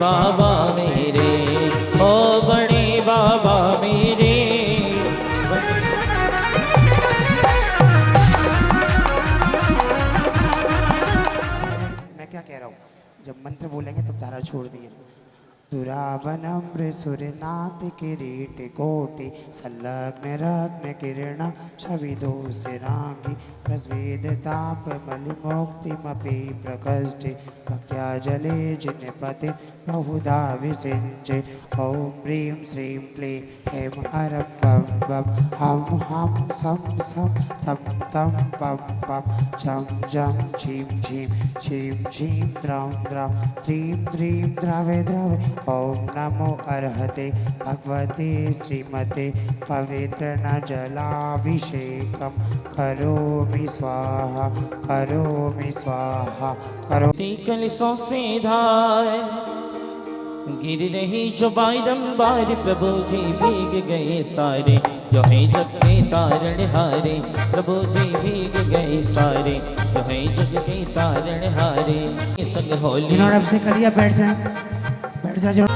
बाबा मेरे ओ बड़े बाबा मेरे। मैं क्या कह रहा हूँ, जब मंत्र बोलेंगे तब धारा छोड़ दिए। दुरावनम्र सुरनाथ किरीट कोटि संलग्न रत्न किरण छवि दोषरांगी प्रस्वेद ताप मलिमोक्तिमपि प्रकष्टे भक्त्या जले जिनपति बहुधा विसिंचे। ॐ ह्रीं श्रीं क्लीं ऐं हरं बं बं हं हं सं सं तं तं पं पं झं झं झीं झीं झीं झीं द्रौं द्रौं द्रीं द्रीं द्रवे द्रवे। ॐ नमो अर्हते भगवते श्रीमते पवित्र न जलाभिषेकं करोमि स्वाहा करोमि स्वाहा करो। कलशों से धार गिर रही जो बारंबार प्रभु जी भीग गए सारे। जो है जग के तारण हारे प्रभु जी भीग गए सारे। जो है जग के तारण हारे संग होली। जिन्होंने अब से कर लिया बैठ जाए, बैठ जाए।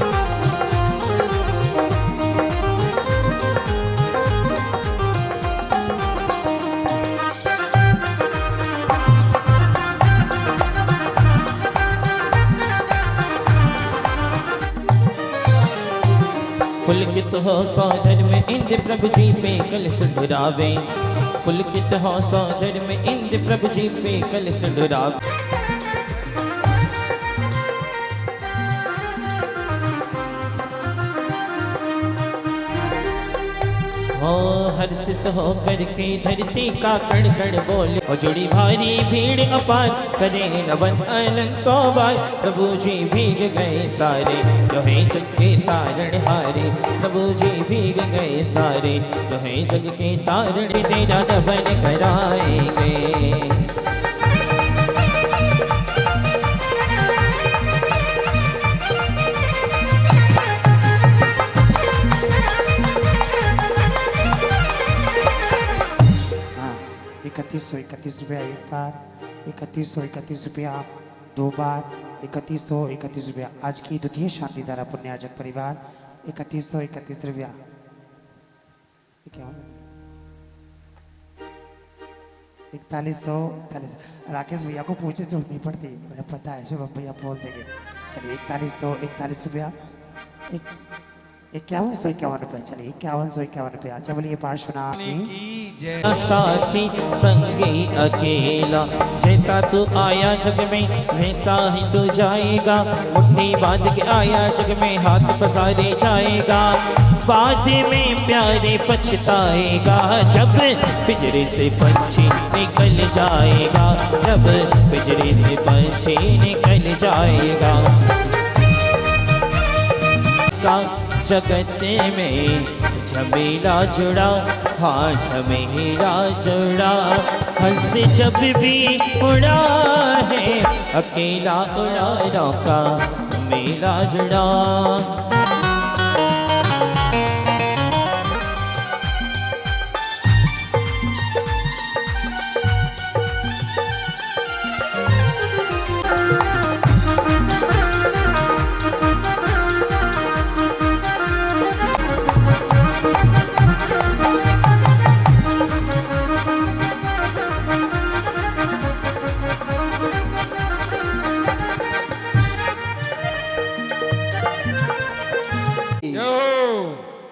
पुलकित हो सौधर में इंद्र प्रभु जी पे कलश ढुरावे। पुलकित हो सौधर में इंद्र प्रभु जी पे कलश ढुरावे। हो हर्षित हो करके धरती का कण कण बोले। और जुड़ी भारी भीड़ अपार करे नवन अनंतो बार। प्रभु जी भीग गए सारे जो है जग के तारण हारे। प्रभु जी भीग गए सारे जो है जग के तारण तेरा नवन कराएंगे। ₹3131 एक बार, ₹3131 दो बार, ₹3131 आज की द्वितीय शांतिधारा पुण्यार्जक परिवार ₹3131 क्या 4100 राकेश भैया को पूछे जरूरत नहीं पड़ती, मुझे पता है शुभम भैया बोल देंगे। चलिए ₹4141 ₹5151 चलिए ₹5151। चलिए पाठ सुना साथी संगे अकेला जैसा तू आया जग में वैसा ही तू जाएगा। मुट्ठी बांध के आया जग में हाथ पसारे जाएगा। बाद में प्यारे पछताएगा जब पिंजरे से पंछी निकल जाएगा। जब पिंजरे से पंछी निकल जाएगा। जगत में झमेला जुड़ा, हाँ झमेला जुड़ा। हंस जब भी उड़ा है अकेला उड़ा नौका मेला जुड़ा।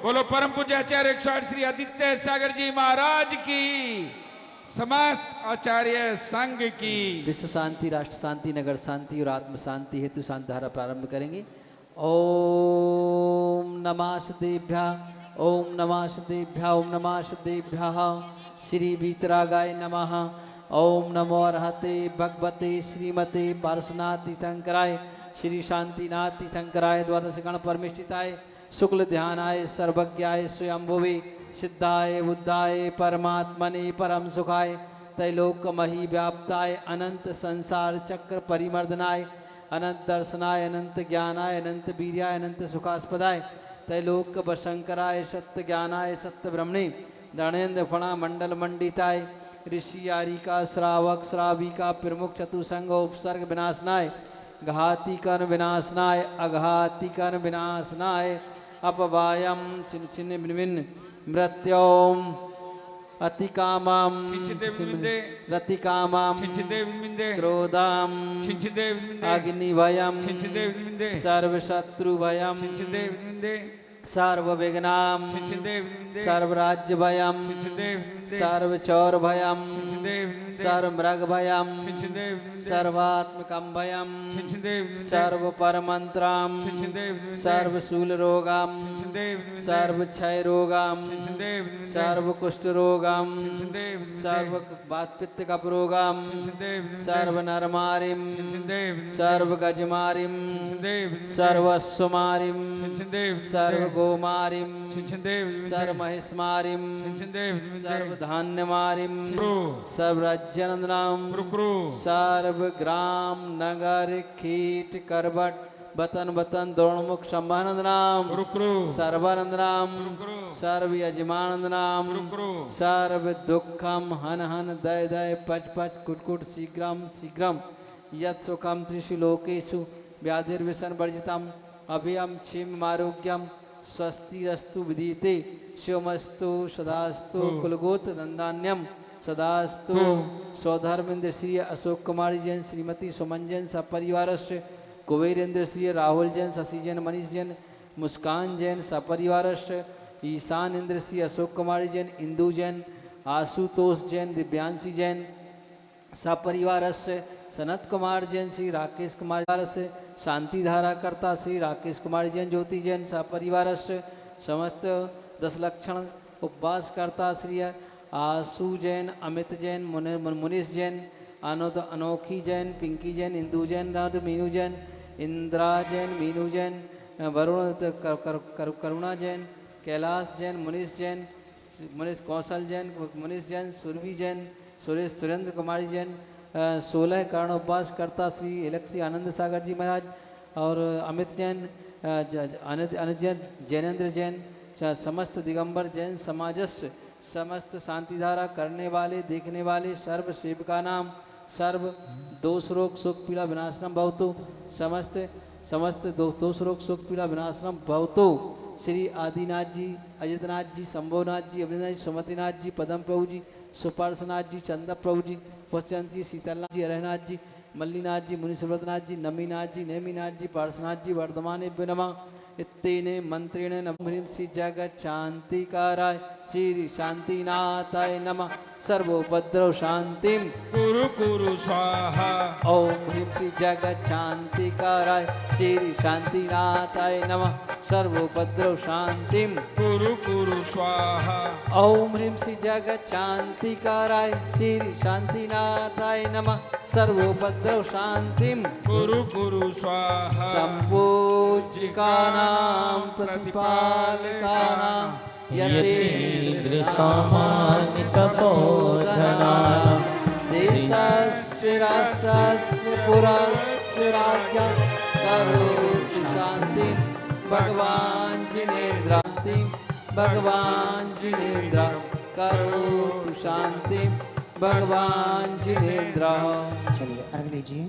बोलो परम पूज्य आचार्य 108 श्री आदित्य सागर जी महाराज की, समस्त आचार्य संघ की। विश्व शांति, राष्ट्र शांति, नगर शांति और आत्म शांति हेतु शांति धारा प्रारंभ करेंगे। ओम नमः सिद्धेभ्यः, ओम नमः सिद्धेभ्यः, ओम नमः सिद्धेभ्यः। श्री वीतरागाय नमः। ओम नमो अर्हते भगवते श्रीमते पार्श्वनाथ तीर्थंकराय श्री शांतिनाथ तीर्थंकराय द्वारा से गण परमिष्ठिताय शुक्ल ध्यानाय सर्वज्ञाय स्वयंभुवे सिद्धाय बुद्धाय परमात्मने परम सुखाय त्रैलोक मही व्याप्ताय अनंत संसार चक्र परिमर्दनाय अनंत दर्शनाय अनंत ज्ञानाय अनंत वीर्याय अनंत सुखास्पदाय त्रैलोक वशंकराय सत्य ज्ञानाय सत्य ब्रह्मणे दणेन्द्र फणा मंडल मंडिताय ऋषि आरिका श्रावक श्राविका प्रमुख चतुसंग उपसर्ग विनाशनाय घाती कर्म विनाशनाय अघाती कर्म विनाशनाय अपवायम चिन्ह चिन्ह भिन्न मृत्योम अतिकामाम छिंचदे विंदे रतिकामाम छिंचदे विंदे क्रोधाम छिंचदे विंदे अग्निभयम छिंचदे विंदे सर्वशत्रुभयम छिंचदे विंदे सर्वविघ्नाम छिंचदे विंदे सर्वराज्यभयम छिंचदे विंदे सर्वचौरभयम छिंचदे विंदे सर्वमृगभयम छिंचदे विंदे सर्वात्मकं भयम छिंचदे विंदे सर्वपरमंत्राम छिंचदे विंदे सर्वशूलरोगाम छिंचदे विंदे सर्वक्षयरोगाम छिंचदे विंदे सर्वकुष्ठरोगाम छिंचदे विंदे सर्ववातपित्तकपरोगाम छिंचदे विंदे सर्वनरमारिम छिंचदे विंदे सर्वगजमारिम छिंचदे विंदे सर्वस्वमारिम छिंचदे विंदे सर्वगोमारिम छिंचदे विंदे सर्वमहिष्मारिम छिंचदे विंदे सर्वधान्यमारिम क्रू सर्वराज्यनंदनाम क्रू सर्वग्राम नगर कीट करबट बतन बतन द्रोणमुख संभानंदनाम क्रू सर्वानंदनाम क्रू सर्व यजमानंदनाम क्रू सर्व दुखम हन हन दय दय पच पच कुट कुट शीघ्रम शीघ्रम यत् सुखम त्रिषु लोकेषु व्याधिर्विषण वर्जितम अभयम क्षीम आरोग्यम स्वस्तिरस्तु विदीते शिवमस्तु सदास्तु कुलगोत्र नंदान्यम सदास्तु स्वधर्मेंद्र श्री अशोक कुमारी जैन श्रीमती सुमन जैन सपरिवारस्य कुबेरेंद्र श्री राहुल जैन शशि जैन मनीष जैन मुस्कान जैन सपरिवारस्य ईशान इंद्र श्री अशोक कुमारी जैन इंदु जैन आशुतोष जैन दिव्यांशी जैन सपरिवारस्य सनत कुमार जैन श्री राकेश कुमार से शांति धारा कर्ता श्री राकेश कुमार जैन ज्योति जैन सपरिवारस्य समस्त 10 लक्षण उपवास करता श्री आशु जैन अमित जैन मुनीष जैन आनोद अनोखी जैन पिंकी जैन इंदु जैन राध मीनू जैन इंद्रा जैन मीनू जैन वरुण करुणा जैन कैलाश जैन मुनीष कौशल जैन मुनीष जैन सुरभि जैन सुरेश सुरेंद्र कुमारी जैन 16 कर्ण उपवास करता श्री एलेक्सी आनंद सागर जी महाराज और अमित जैन अनित जैन जैनेन्द्र जैन समस्त दिगंबर जैन समाजस्य समस्त शांतिधारा करने वाले देखने वाले सर्व सेवका नाम सर्व दोष रोग सुख पीड़ा विनाशनम भवतु समस्त दोष रोग सुख पीड़ा विनाशनम भवतु श्री आदिनाथ जी अजितनाथ जी शंभोनाथ जी अभिनाथ जी सुमतिनाथ जी पदम प्रभु जी सुपर्शनाथ जी चंद्र प्रभु जी पश्चंत जी शीतलनाथ जी अरहनाथ जी मल्लीनाथ जी मुनिसुव्रतनाथ जी नमीनाथ जी नेमीनाथ जी पार्श्वनाथ जी वर्धमान नमः इत्तेने मंत्रेण नमः श्री जगत शांतिकाराय श्री शांतिनाथाय नमः सर्वोपद्रव शांतिम कुरु कुरु स्वाहा ओम ह्रीं श्री जगत शांतिकाराय श्री शांतिनाथाय नमः सर्वोपद्रव शांतिम कुरु कुरु स्वाहा ओम ह्रीं श्री जगत शांतिकाराय श्री शांतिनाथाय नमः सर्वोपद्रव शांतिम कुरु कुरु स्वाहा संपूज्यकानां प्रतिपालकानां यतीन्द्र सामान्य तपोधनानां देशस्य राष्ट्रस्य पुरस्य राज्ञा करोतु शान्तिं भगवान् जिनेन्द्रान्तिं भगवान् जिनेन्द्र करोतु शान्तिं भगवान् जिनेन्द्र चलिए अर्घ लीजिए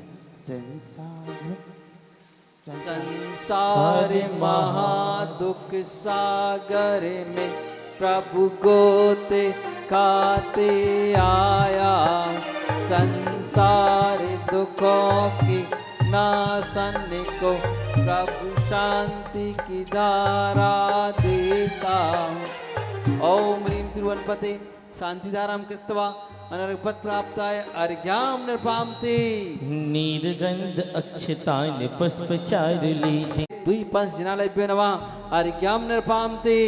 संसार महादुख सागर में प्रभु गोते खाते आया संसार दुखों की नाशन को प्रभु शांति की धारा देता ओम ह्रीं तिरुवनपते शांतिधारां कृत्वा अनर्पत प्राप्ताय अर्घ्याम निर्पामते नीरगंध अक्षतान पुष्पचार लीजिए द्विपंच जनालभ्यो नमः अर्घ्याम निर्पामते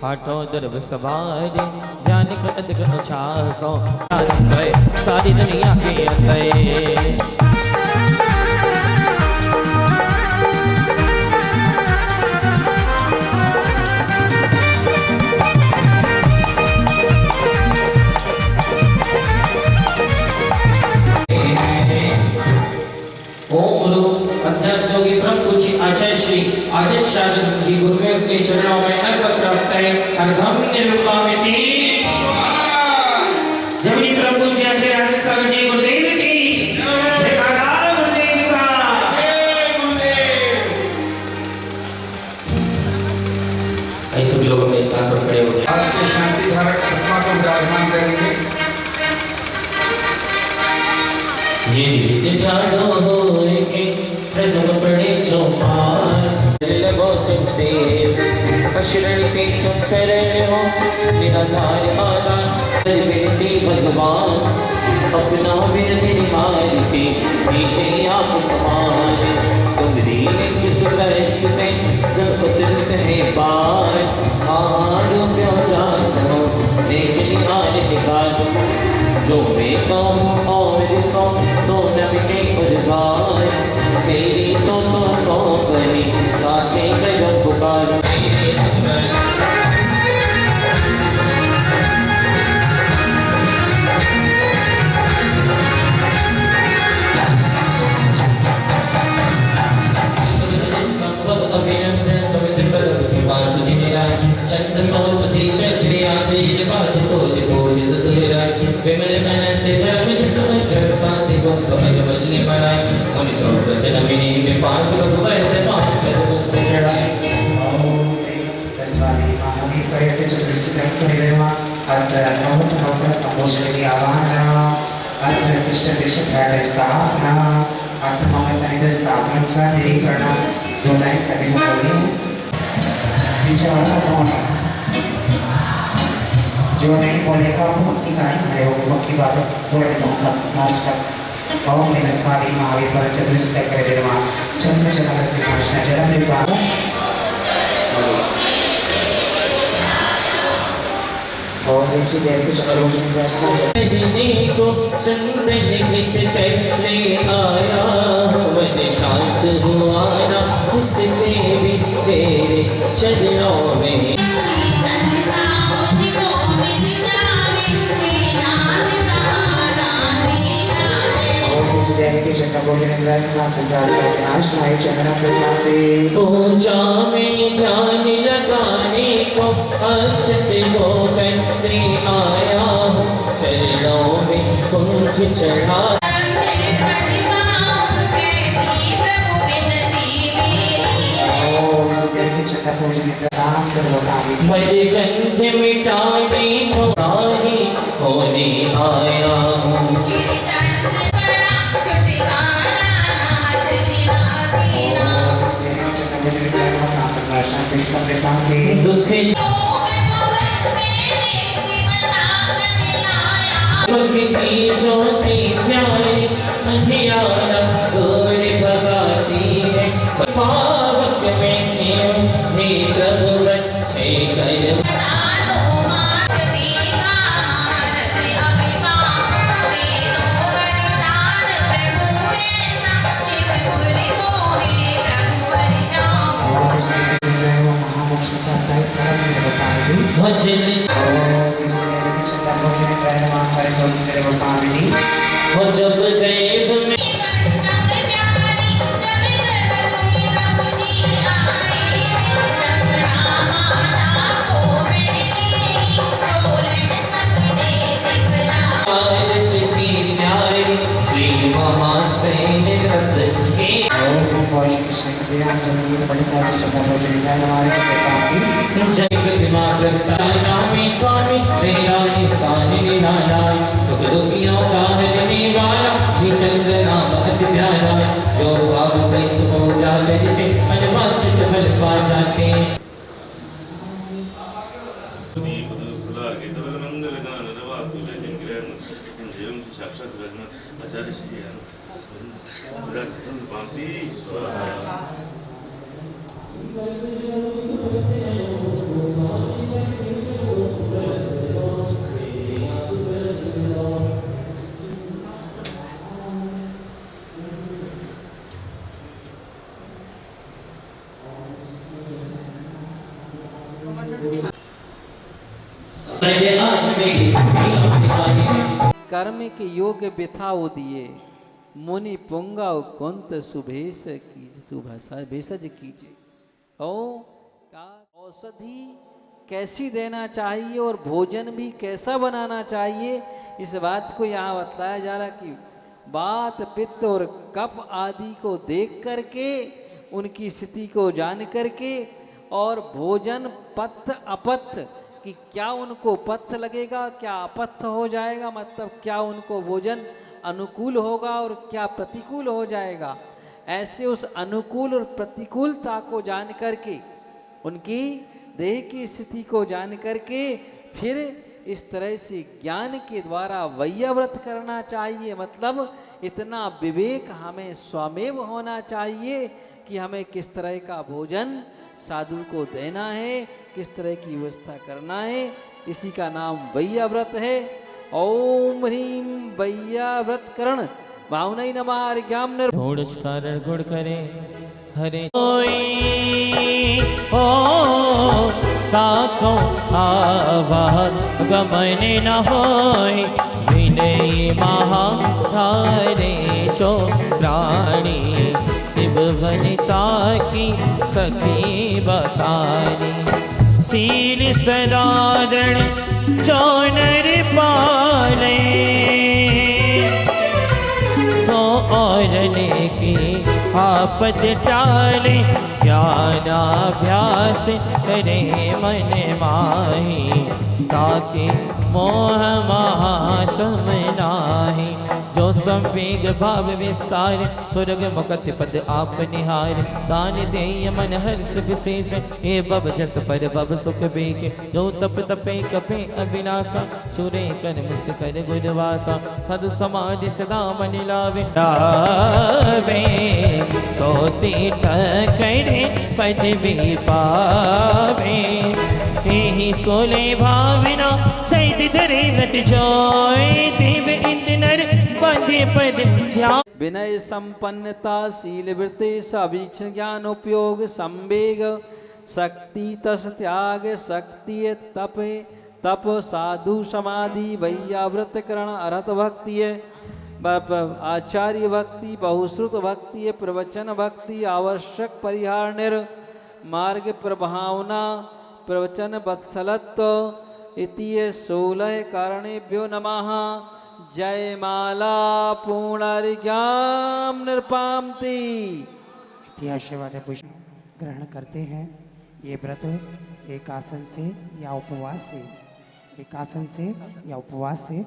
हाथों दर्भ सवारे ज्ञान को अदग उछासो सारी दुनिया के अंदर ओम गुरु अध्यात्म योगी परम पूज्य आचार्य श्री आदित्य शास्त्री जी गुरुदेव के चरणों में अर्पण प्राप्त है अर्घम निर्विकामिति जमनी परम पूज्य आचार्य आदित्य शास्त्री जी गुरुदेव की जयकारा गुरुदेव का आइए सभी लोग अपने स्थान पर खड़े हो जाए। आज के शांति धारक आत्मा को विराजमान करेंगे। ये गीत जानो होए के प्रथम पढ़े चौपाल लगो तुमसे अशरण के तुम शरण हो निराधार आधार बेटी भगवान अपना बिरधि निहार के पीछे आप समान तुम दीन किस कष्ट में जब उतरत है पार आरो क्यों जान हो देख निहार निकाल जो मैं कहूँ और सौ तो नबी उद्धार तेरी तो सौ बनी कासे करो पुकार अभिनंदन समुद्र पर सिंहास जिनेरा चंद्रमा वसीत श्री आसे निवास तोष पूजित सुरेरा विमल अनंत धर्म समुद्र शांति को कमल बल्ले पराय उन सोवत नमिनी में पांच भगवत मान कर पुष्प चढ़ाए स्वामी महावीर पर्यटे चतुर्सिद्धं परिवेमा अत्र नवोत्तम संभोषणी आवाहना अत्र तिष्ठति स्थापना अत्र मम सनिध स्थापना साधीकरण दोनाई सभी होगी पीछे वाला कौन है जो नहीं बोलेगा वो भक्ति कराई खड़े होंगे भक्ति बात थोड़े दिनों तक लास्ट तक ओम नमः स्वामी महावीर पर चतुर्सिद्धं परिवेमा चंद्र चक्रवर्ती कृष्ण जन्म निर्वाण और उनसे देर कुछ आलोचना करना महीने को चंदन किस करने आया मन शांत हुआ ना उससे भी तेरे चरणों में और उनसे देर के चंद्र भोजन करना संसार का विनाश नाई चंद्र प्रभाते पूजा में ध्यान लगाने को अक्षत होकर ते आया हूँ चरणों में कुंज चढ़ा मरगंध मिटाने को साही होने आया हूँ दुख की ज्योति प्यारी अंधियारा दूर भगाती है पावक में खेल हे प्रभु बच्चे कर भजन हो जब गए में श्री महासैन रत के जय प्रतिमा करता नामी स्वामी तेरा स्थान निरालाय दुख दुखियों का हरने वाला श्री चंद्र नाम अति प्यारा जो भाव सहित पूजा करते अनुवांछित फल पा जाते आचार्य श्री पांति कर्म के योग बिथाओ दिए मुनि पुंगाओ कुंत सुभेश की भेषज कीजिए। ओ का औषधि कैसी देना चाहिए और भोजन भी कैसा बनाना चाहिए, इस बात को यहाँ बताया जा रहा कि वात पित्त और कफ आदि को देख करके उनकी स्थिति को जान करके और भोजन पथ्य अपथ्य कि क्या उनको पथ्य लगेगा, क्या अपथ्य हो जाएगा, मतलब क्या उनको भोजन अनुकूल होगा और क्या प्रतिकूल हो जाएगा। ऐसे उस अनुकूल और प्रतिकूलता को जान करके, उनकी देह की स्थिति को जान करके फिर इस तरह से ज्ञान के द्वारा वैयाव्रत करना चाहिए। मतलब इतना विवेक हमें स्वमेव होना चाहिए कि हमें किस तरह का भोजन साधु को देना है, किस तरह की व्यवस्था करना है। इसी का नाम वैयाव्रत है। ओम ह्रीम वैयाव्रत करण भावनई नमार ज्ञान धूड़ कारण गुड़ करे हरे ओ ताको आवा गमन न होय विनय महाधारे चो प्राणी शिव वनिता की सखी बतानी सील सदारण चौनर पाले सो औरने की आपद टाले ज्ञानाभ्यास करे मन माही ताकि मोह महात्म नाही जो संवेग भाव विस्तार स्वर्ग मुकत पद आप निहार दान देय मन हर्ष विशेष हे बब जस पर बब सुख बेके जो तप तपे कपे अविनाशा चुरे कर मुस कर गुरवासा साधु समाधि सदा मन लावे सोती करे पदवी पावे ही सोले भावना सहित धरे नत जोय देव इंद्र पदे पद ध्यान विनय संपन्नता शील वृत्ति सवीक्षण ज्ञान उपयोग संवेग शक्ति तस त्याग शक्ति तप तप साधु समाधि वैयाव्रत करण अरहत भक्ति आचार्य भक्ति बहुश्रुत भक्ति प्रवचन भक्ति आवश्यक परिहार निर मार्ग प्रभावना प्रवचन वत्सलत्व इति 16 कारणेभ्यो नमः। जय माला पूर्णरिज्ञाम निर्पामति। इतिहास वाले पुष्प ग्रहण करते हैं। ये व्रत एक आसन से या उपवास से, एक आसन से या उपवास से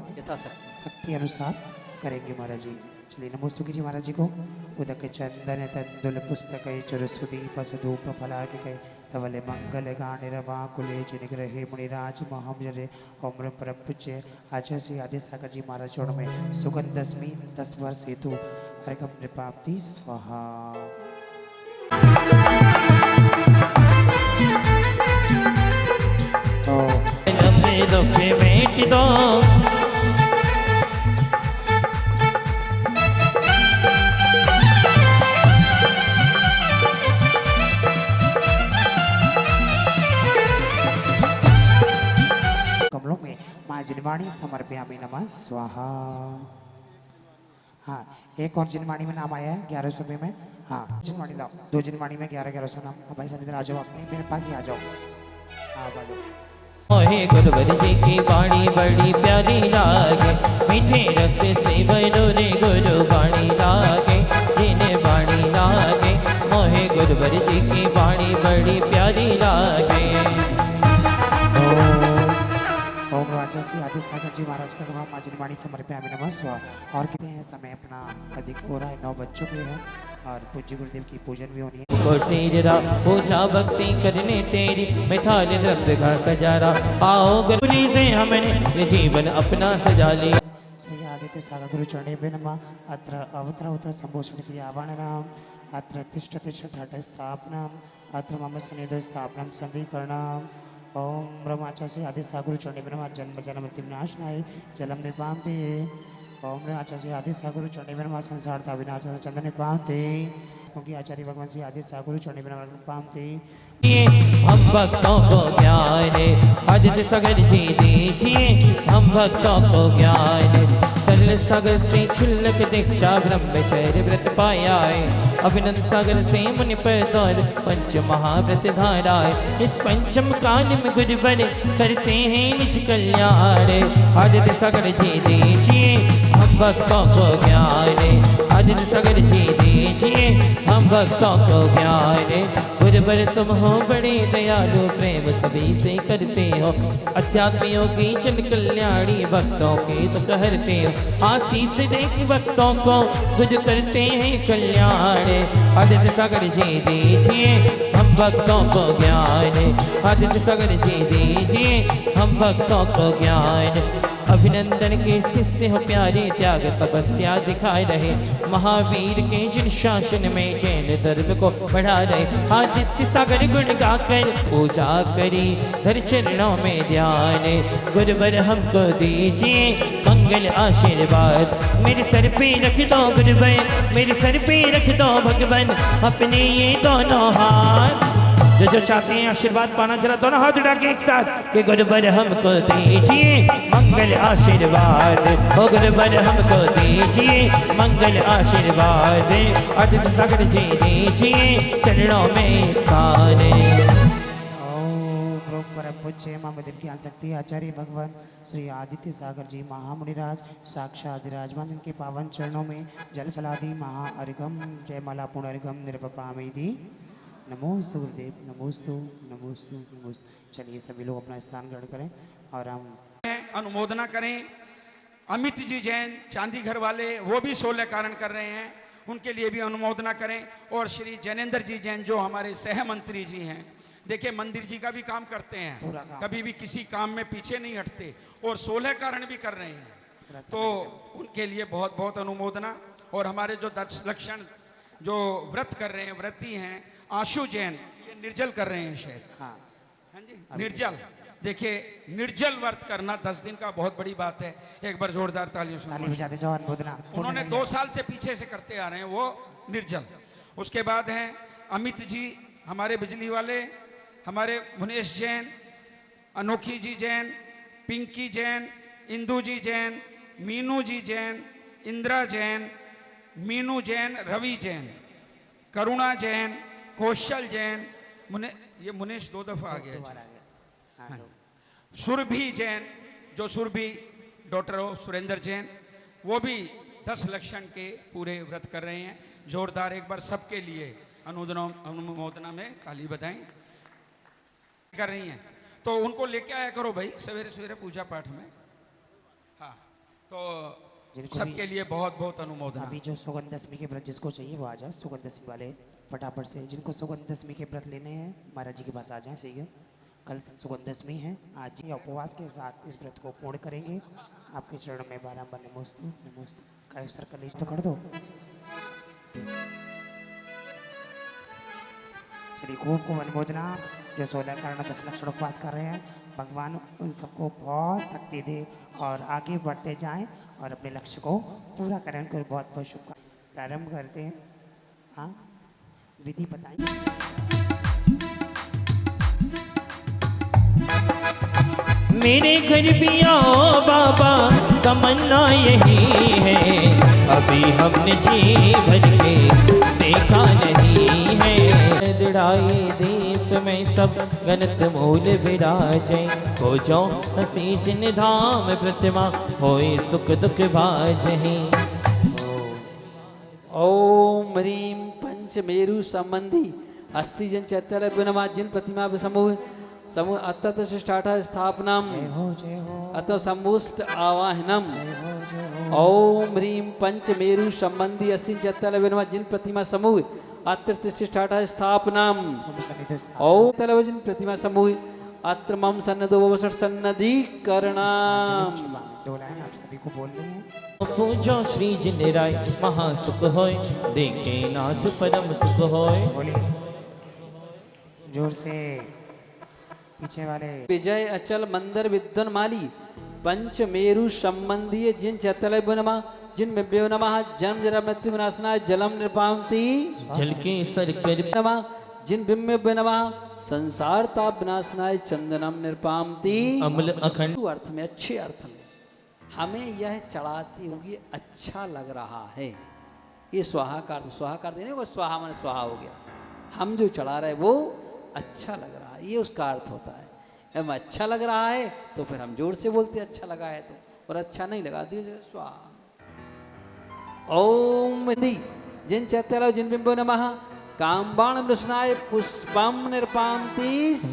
शक्ति अनुसार करेंगे महाराज जी। चलिए नमोस्तु कीजिए महाराज जी को। उदक चंदन तंदुल पुस्तक चुरसुदीप सधूप फलार्घ्य धवले मंगल गाणिरवाकुले जिनग्रहे मुनिराज महामजरे ओम परम पूज्य आचार्य श्री आदि सागर जी महाराज चरण में सुगंध 10 वर्ष हेतु अर्घम नृपाप्ति स्वाहा। दुख मेट दो कमलों में माँ जिनवाणी समर्पयामि नमः स्वाहा। हाँ, एक और जिनवाणी में नाम आया है 1100 में। हाँ, जिनवाणी लाओ, 2 जिनवाणी में 1100 नाम। हाँ भाई साहब इधर आ जाओ, अपने मेरे पास ही आ जाओ। हाँ बोलो। मोहे गुरुवर जी की वाणी बड़ी प्यारी लागे मीठे रस से भरो रे गुरु वाणी लागे जिन्हें वाणी लागे मोहे गुरुवर जी की वाणी बड़ी प्यारी लागे। ओम राजा श्री आदि सागर जी महाराज का नाम माँ जिनवाणी समर्पयामि नमः स्वाहा। और कितने हैं समय अपना अधिक हो रहा है, 9 बज चुके हैं और पूज्य गुरुदेव की पूजन भी होनी है। को तेरा पूजा भक्ति करने तेरी मैं थाली द्रव्य का सजारा आओ गुरुली से हमने ये जीवन अपना सजा लिया। श्री आदित्य सागर गुरु चरणेभ्यो नमः। अत्र अवत्र उत्तर संभोषण क्रियावाणनाम अत्र तिष्ठ घट स्थापनम अत्र मम सनिधो स्थापनम संधिकरणम। ओम ब्रह्माचार्य श्री आदि सागर गुरु चरणेभ्यो नमः। जन्म जन्म मृत्यु विनाशनाय जलम निपामते। ओम आचार्य श्री आदि सागर गुरु चरणेभ्यो नमः। संसार का विनाश चंदन निपामते क्योंकि आचार्य भगवान श्री आदि सागर गुरु चरणेभ्यो नमः निपामते। हम भक्तों को ज्ञान आदित्य सागर जी दीजिए हम भक्तों को ज्ञान सरल सागर से क्षुल्लक दीक्षा ब्रह्मचर्य व्रत पाया है अभिनंद सागर से मुनि पर पंच महाव्रत धाराए इस पंचम काल में गुरुवर करते हैं निज कल्याण आदित्य सागर जी दीजिए हम भक्तों को ज्ञान आदित्य सागर जी दीजिए हम भक्तों को ज्ञान गुरुवर तुम हो बड़े दयालु, प्रेम सभी से करते हो, अध्यात्मियों की जन कल्याणी, भक्तों के तो कहते हो, आशीष देख भक्तों को गुरु करते हैं कल्याण। आदित्य सागर जी दीजिए हम भक्तों को ज्ञान, आदित्य सागर जी दीजिए हम भक्तों को ज्ञान। अभिनंदन के शिष्य हो प्यारे, त्याग तपस्या दिखाए रहे, महावीर के जिन शासन में जैन धर्म को बढ़ा रहे। आदित्य सागर गुण गाकर पूजा करी, धर चरणों में ध्यान। गुरुवर हमको दीजिए मंगल आशीर्वाद, मेरे सर पे रख दो गुरुवर, मेरे सर पे रख दो भगवान अपने ये दोनों हाथ। जो चाहते हैं आशीर्वाद पाना, जरा दोनों हाथ उठा के एक साथ कि गुरुवर हमको दीजिए मंगल आशीर्वाद, ओ गुरुवर हमको दीजिए मंगल आशीर्वाद। आदित्य सागर जी दीजिए चरणों में स्थान। ओम परम पूज्य महामंदिर की आसक्ति आचार्य भगवान श्री आदित्य सागर जी महामुनिराज साक्षात विराजमान, इनके पावन चरणों में जल फलादि महा अर्घम जयमाला पूर्ण अर्घम निर्वपामेदि। नमोस्तु गुरुदेव, नमोस्तु नमोस्तु नमोस्तु। चलिए सभी लोग अपना स्थान ग्रहण करें और हम अनुमोदना करें। अमित जी जैन चांदी घर वाले, वो भी 16 कारण कर रहे हैं, उनके लिए भी अनुमोदना करें। और श्री जैनेन्द्र जी जैन जो हमारे सह मंत्री जी हैं, देखिए मंदिर जी का भी काम करते हैं, कभी भी किसी काम में पीछे नहीं हटते, और 16 कारण भी कर रहे हैं, तो उनके लिए बहुत बहुत अनुमोदना। और हमारे जो 10 लक्षण जो व्रत कर रहे हैं, व्रती हैं, आशु जैन, ये निर्जल कर रहे हैं शायद, हाँ जी निर्जल। देखिए निर्जल व्रत करना 10 दिन का बहुत बड़ी बात है। एक बार जोरदार तालियों से उन्होंने 2 साल से पीछे से करते आ रहे हैं वो निर्जल। उसके बाद हैं अमित जी हमारे बिजली वाले, हमारे मुनेश जैन, अनोखी जी जैन, पिंकी जैन, इंदू जी जैन, मीनू जी जैन, इंदिरा जैन, मीनू जैन, रवि जैन, करुणा जैन, कौशल जैन, ये मुनेश 2 दफा आ गया हाँ। सुरभि जैन, जो सुरभि डॉटर हो सुरेंद्र जैन, वो भी 10 लक्षण के पूरे व्रत कर रहे हैं। जोरदार एक बार सबके लिए अनुमोदना में ताली बजाएं। कर रही हैं तो उनको लेके आया करो भाई सवेरे सवेरे पूजा पाठ में। हाँ तो सबके लिए बहुत बहुत अनुमोदन। अभी जो सुगंध दशमी के व्रत जिसको चाहिए वो आ जाए, सुगंध दशमी वाले फटाफट से। जिनको सुगंध दशमी के व्रत लेने हैं महाराज जी के पास आ जाएं। सही है, कल सुगंध दशमी है, आज ही उपवास के साथ इस व्रत को पूर्ण करेंगे। आपके चरणों में बारंबार नमोस्तु नमोस्तु का सर कलेज तो कर दो। चलिए खूब खूब अनुमोदना। जो 16 कारण 10 लक्षण उपवास कर रहे हैं, भगवान उन सबको बहुत शक्ति दे और आगे बढ़ते जाएं और अपने लक्ष्य को पूरा करें। को बहुत बहुत शुभकामनाएं। प्रारंभ करते हैं। हाँ विधि बताएं। मेरे घर भी आओ बाबा, तमन्ना यही है, अभी हमने जी भर के देखा नहीं है। दिड़ाई दीप में सब गणत मूल विराजे, हो जाओ हसी जिन धाम प्रतिमा होए सुख दुख भाजहि। ओम ह्रीम पंचमेरु संबंधी अस्थि जन चैतन्य बिनमा जिन प्रतिमा समूह समूह अतत शिष्टाठा स्थापनम अत समुष्ट आवाहनम। ओम ह्रीम पंचमेरु संबंधी अस्थि चैतन्य बिनमा जिन प्रतिमा समूह अत्र शिष्टाठा स्थापनम। ओम तलवजिन प्रतिमा समूह अत्र मम सन्नदो वसर सन्नधि करणाम। आप सभी को बोल रहे हैं। पूजो श्री जिन राय महासुख होय, देखे नाथ परम सुख होय। बोलिए जोर से। पीछे वाले विजय अचल मंदिर विद्वन माली पंचमेरु संबंधी जिन चैतन्य बिनमा जिन बिभ्यो नमः जन्म जरा मृत्यु विनाशनाय जलम निर्पांति। जल के सर कर नमः जिन बिम्ब नमः संसार ताप विनाशनाय चंदनम निर्पांति। अमल अखंड अर्थ में, अच्छे अर्थ में हमें यह चढ़ाती हुई अच्छा लग रहा है। ये स्वाहाकार देने को स्वाहा माने स्वाहा हो गया। हम जो चढ़ा रहे वो अच्छा लग रहा है, ये उसका अर्थ होता है। हम अच्छा लग रहा है तो फिर हम जोर से बोलते अच्छा लगा है तो, और अच्छा नहीं लगा दीजिए स्वाहा। ओम जिन चैतन्य जिन बिंबो नमः कामबाण मृषणाय पुष्पम निरपामती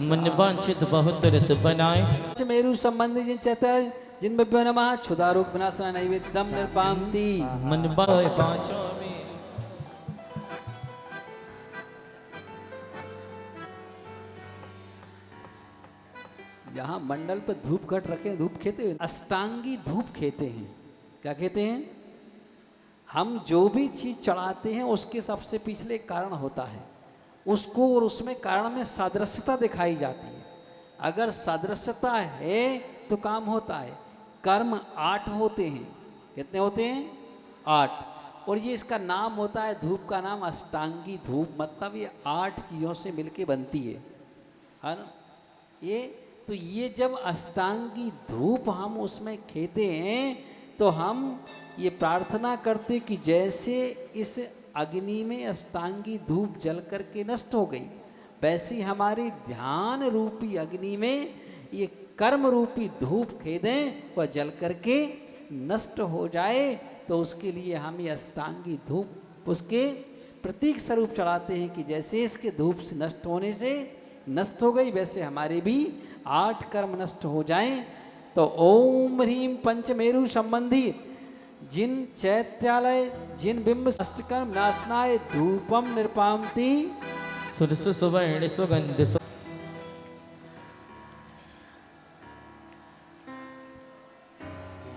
मन वांछित बहुतरत बनाए मेरु संबंधी जिन चैतन्य जिन भ्यो नमः क्षुधारोग विनाशनाय नैवेद्यम निरपामती मन बाय पांचों में यहाँ मंडल पर धूप घट रखे, धूप खेते हुए अष्टांगी धूप खेते हैं। क्या कहते हैं? हम जो भी चीज चढ़ाते हैं उसके सबसे पिछले कारण होता है, उसको और उसमें कारण में सादृश्यता दिखाई जाती है। अगर सादृश्यता है तो काम होता है। कर्म 8 होते हैं। कितने होते हैं? 8। और ये इसका नाम होता है, धूप का नाम अष्टांगी धूप, मतलब ये 8 चीज़ों से मिलके बनती है ना। ये जब अष्टांगी धूप हम उसमें खेते हैं तो हम ये प्रार्थना करते कि जैसे इस अग्नि में अष्टांगी धूप जल करके नष्ट हो गई, वैसी हमारी ध्यान रूपी अग्नि में ये कर्म रूपी धूप खेदें वह जल करके नष्ट हो जाए। तो उसके लिए हम ये अष्टांगी धूप उसके प्रतीक स्वरूप चढ़ाते हैं कि जैसे इसके धूप से नष्ट होने से नष्ट हो गई, वैसे हमारे भी 8 कर्म नष्ट हो जाएं। तो ओम ह्रीम पंचमेरु संबंधी जिन चैत्यालय जिन बिंब अष्टकर्म नाशनाय धूपम निरपामती सुरसु सुवर्ण सुगंध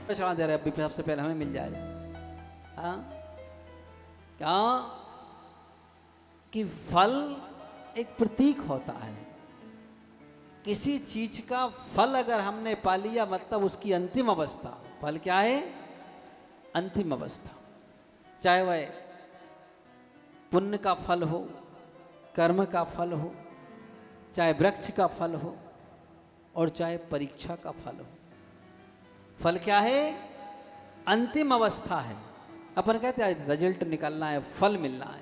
चढ़ा दे रहे, अभी सबसे पहले हमें मिल जाए। हाँ क्या कि फल एक प्रतीक होता है। किसी चीज का फल अगर हमने पा लिया मतलब उसकी अंतिम अवस्था। फल क्या है? अंतिम अवस्था। चाहे वह पुण्य का फल हो, कर्म का फल हो, चाहे वृक्ष का फल हो, और चाहे परीक्षा का फल हो। फल क्या है? अंतिम अवस्था है। अपन कहते हैं रिजल्ट निकलना है, फल मिलना है,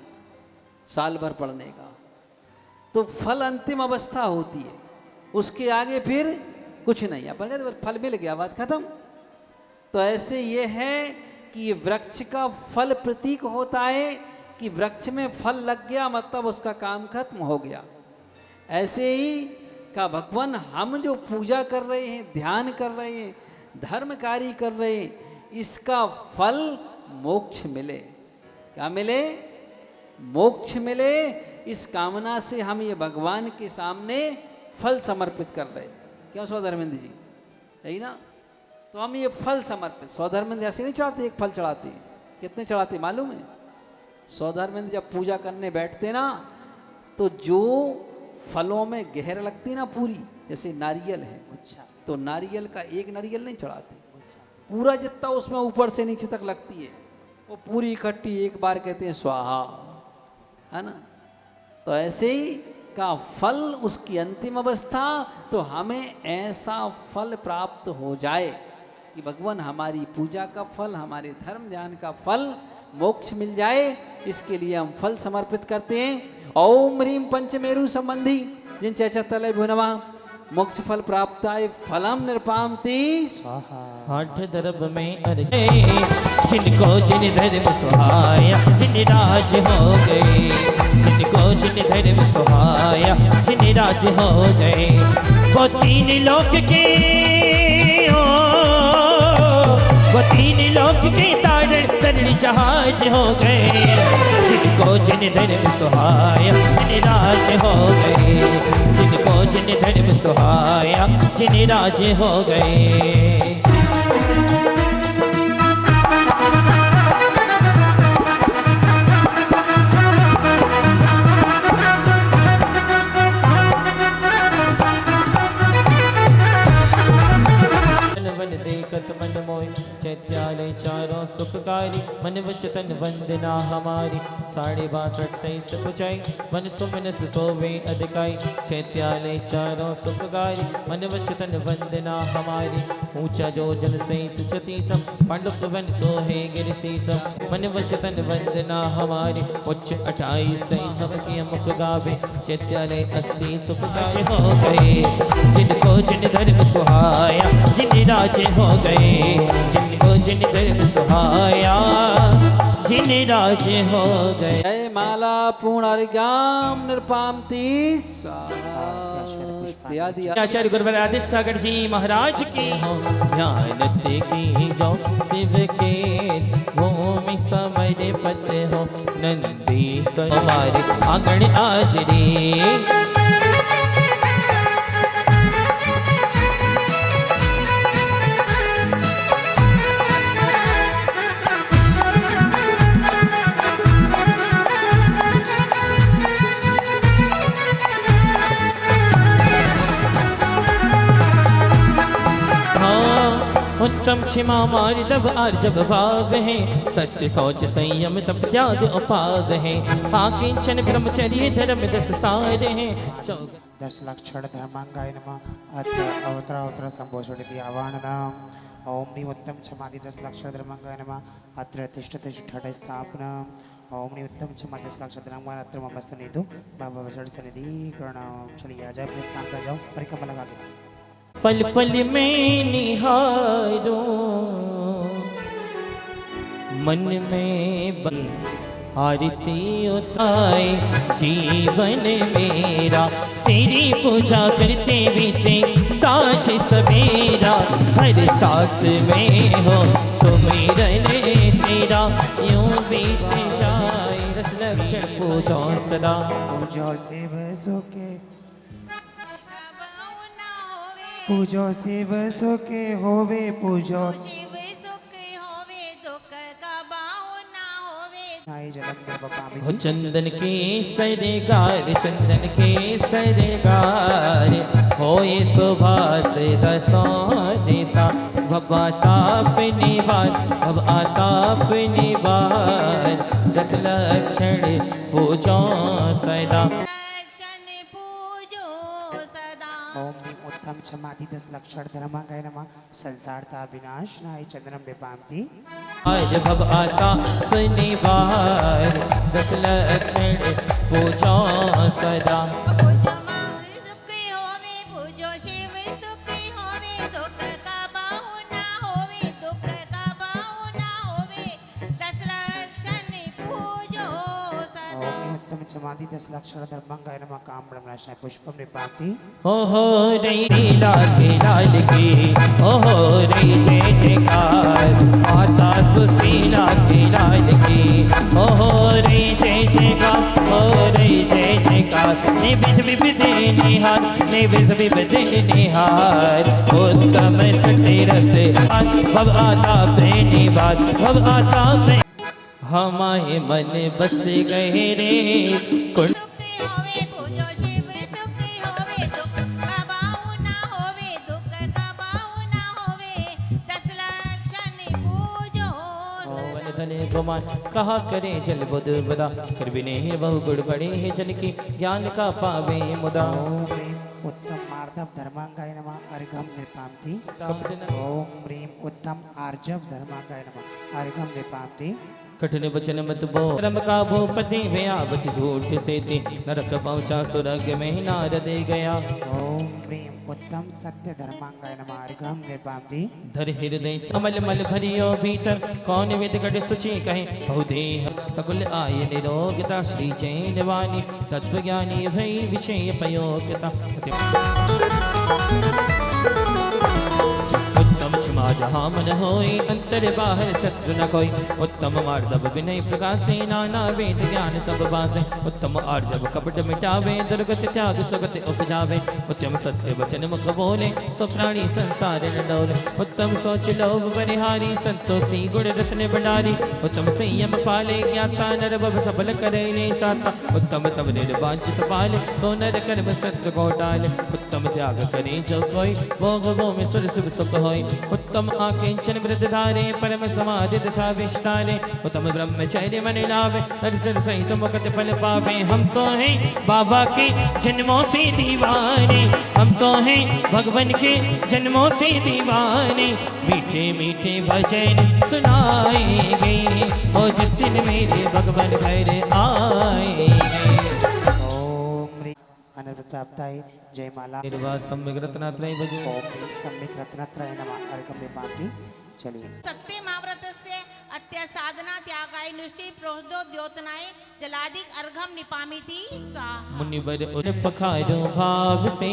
साल भर पढ़ने का, तो फल अंतिम अवस्था होती है। उसके आगे फिर कुछ नहीं। अपन कहते फल मिल गया, बात खत्म। तो ऐसे ये है कि ये वृक्ष का फल प्रतीक होता है कि वृक्ष में फल लग गया मतलब उसका काम खत्म हो गया। ऐसे ही का भगवान हम जो पूजा कर रहे हैं, ध्यान कर रहे हैं, धर्म कार्य कर रहे हैं, इसका फल मोक्ष मिले। क्या मिले? मोक्ष मिले। इस कामना से हम ये भगवान के सामने फल समर्पित कर रहे। क्यों स्वधर्मेंद्र जी? यही ना। तो हम ये फल समर्पित, स्वधर्मेंद्र ऐसे नहीं चढ़ाते, एक फल चढ़ाते। कितने चढ़ाते मालूम है? स्वधर्मेंद्र जब पूजा करने बैठते ना तो जो फलों में गहर लगती ना पूरी, जैसे नारियल है, अच्छा, तो नारियल का एक नारियल नहीं चढ़ाते, पूरा जितना उसमें ऊपर से नीचे तक लगती है वो पूरी इकट्ठी एक बार कहते हैं स्वाहा, है ना। तो ऐसे ही का फल उसकी अंतिम अवस्था। तो हमें ऐसा फल प्राप्त हो जाए कि भगवान हमारी पूजा का फल, हमारे धर्म ध्यान का फल, मोक्ष मिल जाए। इसके लिए हम फल समर्पित करते हैं। ओम ह्रीम पंचमेरु संबंधी जिन चैतन्य भ्यो नमः मोक्ष फल प्राप्ताय फलम निरपामती स्वाहा। 8 दरब में अर्घे जिनको जिन धर्म सुहाया जिन राज हो गए, जिनको जिन धर्म सुहाया जिन राज हो गए, वो 3 लोक के वो 3 लोक के तारण तरण जहाज हो गए, जिनको जिन धर्म सुहाया जिन राज हो गए, जिनको जिन धर्म सुहाया जिन राज हो गए। देखत मन मोय चैत्यालय चारों सुखकारी, मन वचन वंदना हमारी 62 सैस पुचाई, मन सुमन सोवे अधिकाई। चैत्यालय चारों सुखकारी, मन वचन वंदना हमारी, ऊंचा जो जन सैस 36 पांडुप वन सोहे गिर सीसम, मन वचन वंदना हमारी, उच्च 28 सैस के मुख गावे। चैत्यालय 80 सुखकारी हो गए, जिनको जिन धर्म सुहाया जिन राज हो गए, जिनको जिन धर्म सुहाया जिन राज हो गए। जय माला पूर्णार्गाम नृपामती इत्यादि। आचार्य गुरुवर आदित्य सागर जी महाराज की हो। ध्यान ते की जो शिव के भूमि समर पत हो। नंदी हमारे आंगन आज रे। उत्तम क्षमा मार्दव आर्जव भाव है। सत्य शौच संयम तप त्याग उपाग है। आकिंचन ब्रह्मचर्य धर्म 10 सार है। 10 लक्षण धर्मांगाय नमः। अत्र अवतरा संभोषित आवाहनम। ओम नी उत्तम क्षमादि 10 लक्षण धर्मांगाय नमः। अत्र तिष्ठति ठठ स्थापनम। ओम नी उत्तम क्षमा 10 लक्षण धर्मांगाय। अत्र मम सन्निधो बाबा वसड़ सन्निधि कर्ण। चलिए आ जाए अपने स्थान पर जाओ। परिक्रमा लगा के पल पल में निहारो मन में बन आरती उताए। जीवन मेरा तेरी पूजा करते बीते साँझ सवेरा। हर सांस में हो सुमिरन तेरा यूं बीत जाए। रस लक्षण पूजा सदा पूजो शिव सुखे। पूजो शिव सुखे होवे। पूजो शिव सुख होवे दुख कबाऊ ना होवे। नाई जलम में बपामी। हो चंदन के सरगार चंदन के सरगार होए सुभाष दसों दिशा। भव आताप निवार भव आताप निवार। 10 लक्षण पूजो सदा। लक्षण पूजो सदा। ओम उत्तम क्षमादि 10 लक्षण धर्मांगाय नमः। संसारता विनाश नाय चंद्रम बेपामती। आज भव आताप निवार। 10 लक्षण पूजो सदा। पूजो माँ सुख होवे पूजो शिव सुख होवे दुख कबाऊ ना होवे दुख कबाऊ ना होवे। 10 लक्षण पूजो सदा। ओम उत्तम क्षमादि 10 लक्षण धर्मांगाय नमः। काम ब्रह्मनाशाय पुष्पम निपाति। ओहो रे लाल की ओहो रे जय जयकार। माता सुशीला के लाल की ओहो रे जय जयकार। ओ रे जय जयकार। निबिज विविधे निहार निबिज विविधे निहार। उत्तम सत्य रस भव आताप निवार भव आताप। हमारे मन बस गए रे कुंड। सुख होवे पूजो शिव सुख होवे दुख कबाऊ ना होवे दुख कबाऊ ना होवे। 10 लक्षण पूजो वन सदा। धने गुमान कहा करे जल बुध बदा। फिर विनेह बहु गुण बड़े है जन की ज्ञान का पावे मुदा। ओम ह्रीं उत्तम मार्दव धर्मांगाय नमः। अर्घम निपामती। ओम ह्रीं उत्तम आर्जव धर्मांगाय नमः। अर्घम निपामती। कठिन वचन मत बो रम का भूपति वे बच झूठ से ती। नरक पहुँचा सुरग में नारद गया। ओम ह्रीं उत्तम सत्य धर्मांगाय नमः। अर्घम निपामती। धर हृदय अमल मल भरियो भीतर। कौन विद गढ़ सुचि कहे बहुदेह सकुल आय निरोगता। श्री जैन वाणी तत्वज्ञानी भई विषय पयोगता। उत्तम क्षमा जहाँ मन होई अंतर बाहर शत्रु न कोई। उत्तम मार्दव विनय प्रकाशे नाना वेद ज्ञान सब बासे। उत्तम आर्जव कपट मिटावे दुर्गत त्याग सुगत उपजावे। उत्तम सत्य वचन मुख बोले सो प्राणी संसार न डोले। उत्तम सोच लोभ बनिहारी संतोषी गुण रत्न भंडारी। उत्तम संयम पाले ज्ञाता नर बब सबल करे ले साता। उत्तम तब निर्वांचित पाले सो नर कर्म शत्रु को डाले। उत्तम त्याग करे जो कोई भोग वो में सुर शुभ सुख होय। उत्तम आकिंचन वृद्ध धारे परम समाधि दशा विष्टारे। उत्तम ब्रह्मचर्य मन लावे हरिशर सहित मुकत फल पावे। हम तो हैं बाबा के जन्मों से दीवाने। हम तो हैं भगवान के जन्मों से दीवाने। मीठे मीठे भजन सुनाएंगे ओ जिस दिन मेरे भगवान घर आएंगे। ओम ह्रीं अनंत प्राप्ताय जय माला। निर्वाण सम्यक रत्नात्रय भजो। ओम ह्रीं सम्यक रत्नत्रय नमः। अर्घम निपामती। चलिए सत्य महाव्रतस्य अत्य साधना त्यागाय नुष्टि प्रोषदो द्योतनाय जलादिक अर्घम निपामिति स्वाहा। मुनिवर उर पखारो भाव से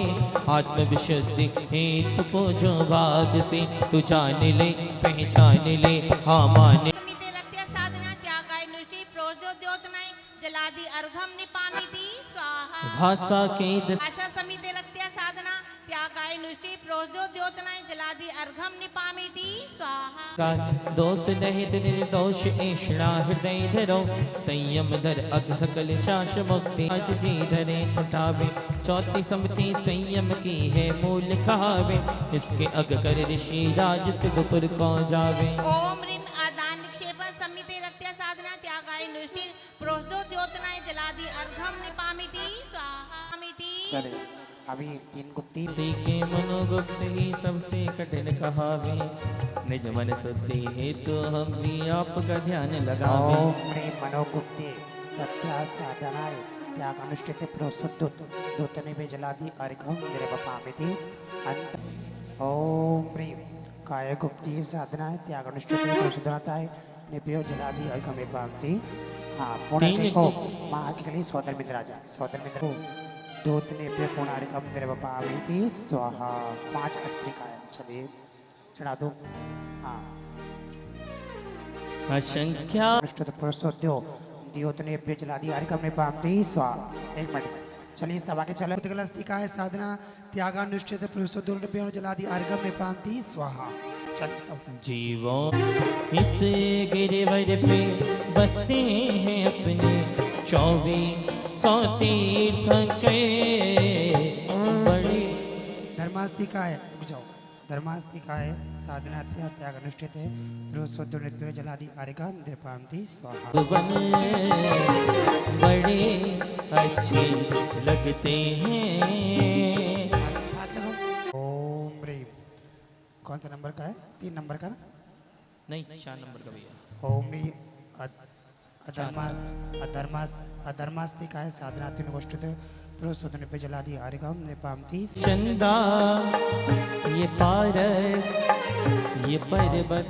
आत्म विशुद्धि हेतु पूजो भाग से तू जान ले पहचान ले हाँ माने। समिते रत्य साधना त्यागाय नुष्टि प्रोषदो द्योतनाय जलादि अर्घम निपामिति स्वाहा। भाषा के दस आशा समिते रत्य साधना त्यागाय नुष्टि प्रोषदो द्योतनाय जलादि अर्घम निपामिति स्वाहा। का दोष रहित निर्दोष ऐषणा हृदय धरो संयम धर अघ कलशाश मुक्ति आज जी धरे उठावे चौथी सम्मति संयम की है मूल खावे इसके अघ कर ऋषि राज सिद्धपुर को जावे। ओम ह्रीं आदान निक्षेप समिते रत्य साधना त्यागाय नुष्टि प्रोषदो द्योतनाय जलादि अर्घम निपामिति स्वाहा। चले अभी 3 गुप्ती के मनोगुप्त ही सबसे कठिन कहावे निज मन शुद्धि हेतु हम भी आपका ध्यान लगावे। ओम ह्रीं मनोगुप्ते तत्यासाधनाय त्यागानुष्ठिते प्रोषदोतने पे जलादि अर्घम निर्वपामिति अंत। ओम ह्रीं कायगुप्ती साधनाय त्यागानुष्ठिते प्रोषदोताय निप्यो जलादि अर्घम निर्वपामिति। हाँ पुण्य को मार्ग के लिए सौदर मित्र राजा सौदर मित्र को दोतने पे पुणारिकम निर्वपामिति स्वाहा। 5 अस्तिकाएं चलिए चढ़ा दो। हाँ असंख्या अनुष्ठित प्रोषदो द्योतने पे जलादि अर्घम निर्वपामिति स्वाहा। 1 मिनट चलिए सभा के चले। पुद्गलस्तिकाय साधना त्यागानुष्ठित प्रोषदोर्भ्यो जलादि अर्घम निपामिति स्वाहा। चलिए सब जीवों इस गिरिवर पे बसते हैं अपने 2400 तीर्थ के बड़े। धर्मास्तिकाय रुक जाओ। धर्मास्तिकाय साधना त्यागानुष्ठित प्रोषदोर्भ्यो जलादि अर्घम निर्वपामिति स्वाहा। भुवन बड़े अच्छे लगते हैं। हाथ लगाओ। ओम ह्रीं कौन सा नंबर का है? 3 नंबर का ना? नहीं 4 नंबर का भैया। ओम ह्रीं अधर्मास्तिकाय साधना अनुष्ठित प्रोषदोर्भ्यो पे जलादि अर्घम निर्वपामिति। चंदा ये पारस ये पर्वत